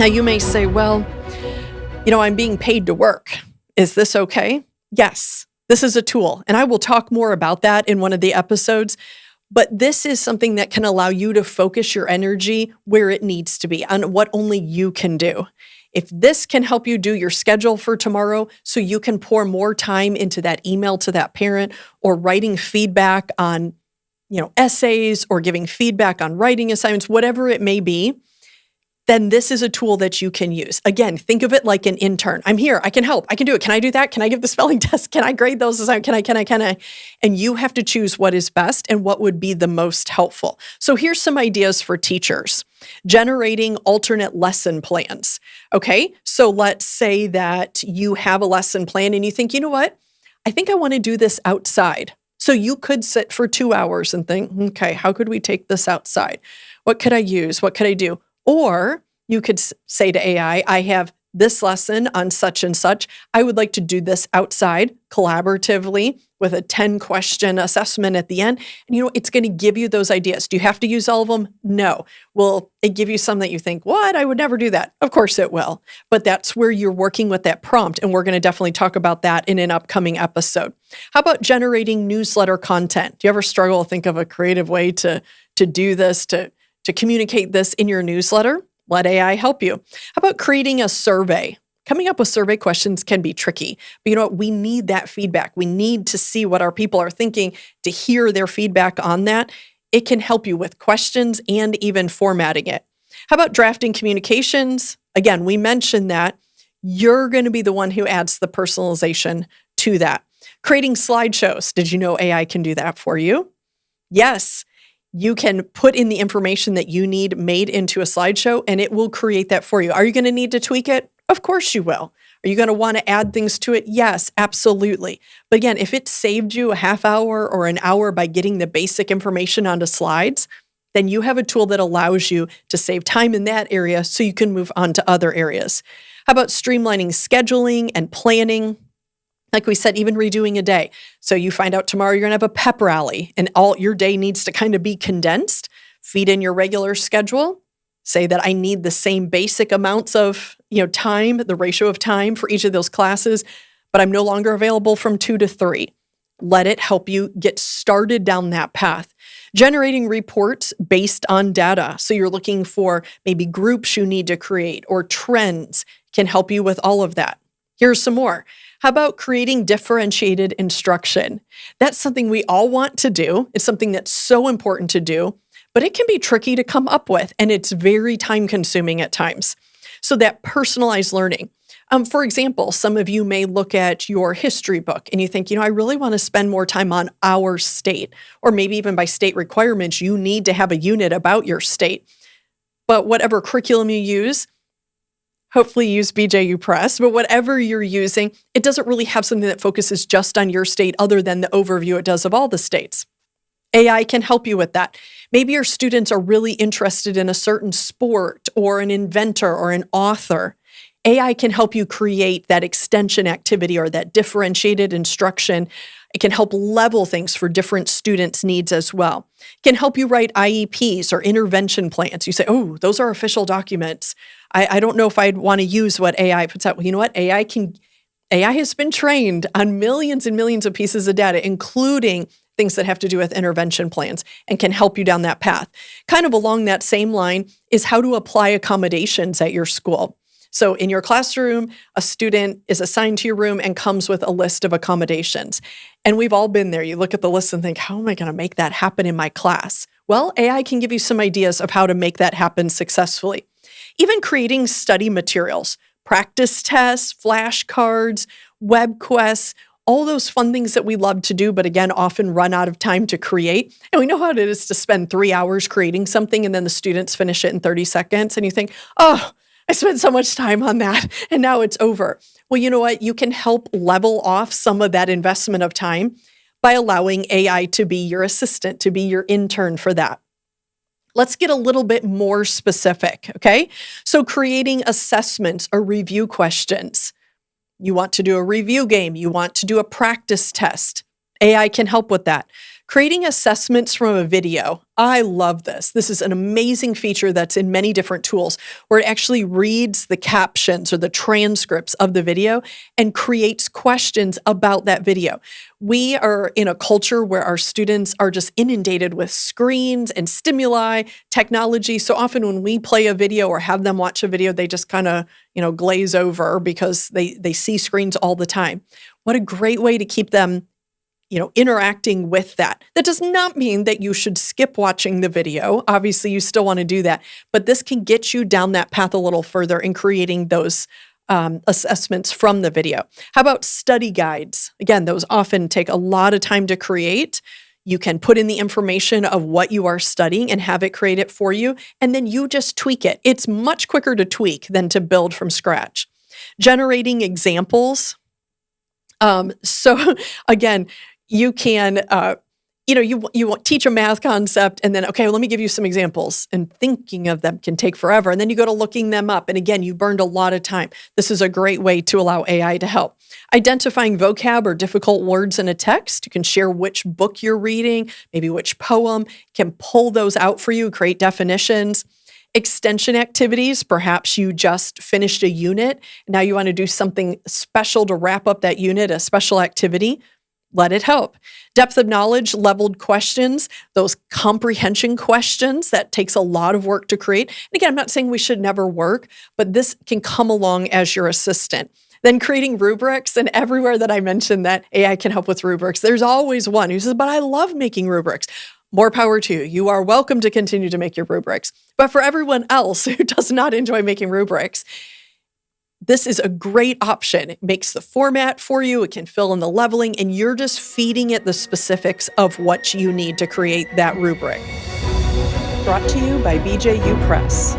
Now, you may say, well, I'm being paid to work. Is this okay? Yes, this is a tool, and I will talk more about that in one of the episodes. But this is something that can allow you to focus your energy where it needs to be, on what only you can do. If this can help you do your schedule for tomorrow so you can pour more time into that email to that parent or writing feedback on, essays or giving feedback on writing assignments, whatever it may be, then this is a tool that you can use. Again, think of it like an intern. I'm here. I can help. I can do it. Can I do that? Can I give the spelling test? Can I grade those assignments? Can I? And you have to choose what is best and what would be the most helpful. So here's some ideas for teachers. Generating alternate lesson plans. Okay, so let's say that you have a lesson plan and you think, you know what? I think I want to do this outside. So you could sit for 2 hours and think, okay, how could we take this outside? What could I use? What could I do? Or you could say to AI, I have this lesson on such and such. I would like to do this outside collaboratively with a 10-question assessment at the end. And it's going to give you those ideas. Do you have to use all of them? No. Will it give you some that you think, what? I would never do that. Of course it will. But that's where you're working with that prompt. And we're going to definitely talk about that in an upcoming episode. How about generating newsletter content? Do you ever struggle to think of a creative way to do this, to communicate this in your newsletter? Let AI help you. How about creating a survey? Coming up with survey questions can be tricky, but you know what? We need that feedback. We need to see what our people are thinking, to hear their feedback on that. It can help you with questions and even formatting it. How about drafting communications? Again, we mentioned that you're going to be the one who adds the personalization to that. Creating slideshows. Did you know AI can do that for you? Yes. You can put in the information that you need made into a slideshow, and it will create that for you. Are you going to need to tweak it? Of course you will. Are you going to want to add things to it? Yes, absolutely. But again, if it saved you a half hour or an hour by getting the basic information onto slides, then you have a tool that allows you to save time in that area so you can move on to other areas. How about streamlining scheduling and planning? Like we said, even redoing a day. So you find out tomorrow you're going to have a pep rally and all your day needs to kind of be condensed. Feed in your regular schedule. Say that I need the same basic amounts of time, the ratio of time for each of those classes, but I'm no longer available from 2 to 3. Let it help you get started down that path. Generating reports based on data. So you're looking for maybe groups you need to create or trends can help you with all of that. Here's some more. How about creating differentiated instruction? That's something we all want to do. It's something that's so important to do, but it can be tricky to come up with, and it's very time-consuming at times. So that personalized learning. For example, some of you may look at your history book and you think, I really want to spend more time on our state, or maybe even by state requirements, you need to have a unit about your state. But whatever curriculum you use, hopefully use BJU Press, but whatever you're using, it doesn't really have something that focuses just on your state other than the overview it does of all the states. AI can help you with that. Maybe your students are really interested in a certain sport or an inventor or an author. AI can help you create that extension activity or that differentiated instruction. It can help level things for different students' needs as well. It can help you write IEPs or intervention plans. You say, oh, those are official documents. I don't know if I'd want to use what AI puts out. Well, you know what? AI has been trained on millions and millions of pieces of data, including things that have to do with intervention plans, and can help you down that path. Kind of along that same line is how to apply accommodations at your school. So in your classroom, a student is assigned to your room and comes with a list of accommodations. And we've all been there. You look at the list and think, how am I going to make that happen in my class? Well, AI can give you some ideas of how to make that happen successfully. Even creating study materials, practice tests, flashcards, web quests, all those fun things that we love to do, but again, often run out of time to create. And we know how it is to spend 3 hours creating something and then the students finish it in 30 seconds. And you think, oh, I spent so much time on that and now it's over. Well, you know what? You can help level off some of that investment of time by allowing AI to be your assistant, to be your intern for that. Let's get a little bit more specific, okay? So creating assessments or review questions. You want to do a review game. You want to do a practice test. AI can help with that. Creating assessments from a video. I love this. This is an amazing feature that's in many different tools where it actually reads the captions or the transcripts of the video and creates questions about that video. We are in a culture where our students are just inundated with screens and stimuli, technology. So often when we play a video or have them watch a video, they just kind of, glaze over because they see screens all the time. What a great way to keep them interacting with that. That does not mean that you should skip watching the video. Obviously, you still want to do that, but this can get you down that path a little further in creating those assessments from the video. How about study guides? Again, those often take a lot of time to create. You can put in the information of what you are studying and have it create it for you, and then you just tweak it. It's much quicker to tweak than to build from scratch. Generating examples. So again, you can, you teach a math concept and then, okay, well, let me give you some examples. And thinking of them can take forever. And then you go to looking them up. And again, you burned a lot of time. This is a great way to allow AI to help. Identifying vocab or difficult words in a text. You can share which book you're reading, maybe which poem, can pull those out for you, create definitions. Extension activities, perhaps you just finished a unit. Now you want to do something special to wrap up that unit, a special activity. Let it help. Depth of knowledge, leveled questions, those comprehension questions, that takes a lot of work to create. And again, I'm not saying we should never work, but this can come along as your assistant. Then creating rubrics, and everywhere that I mentioned that AI can help with rubrics, there's always one who says, but I love making rubrics. More power to you. You are welcome to continue to make your rubrics. But for everyone else who does not enjoy making rubrics, this is a great option. It makes the format for you. It can fill in the leveling, and you're just feeding it the specifics of what you need to create that rubric. Brought to you by BJU Press.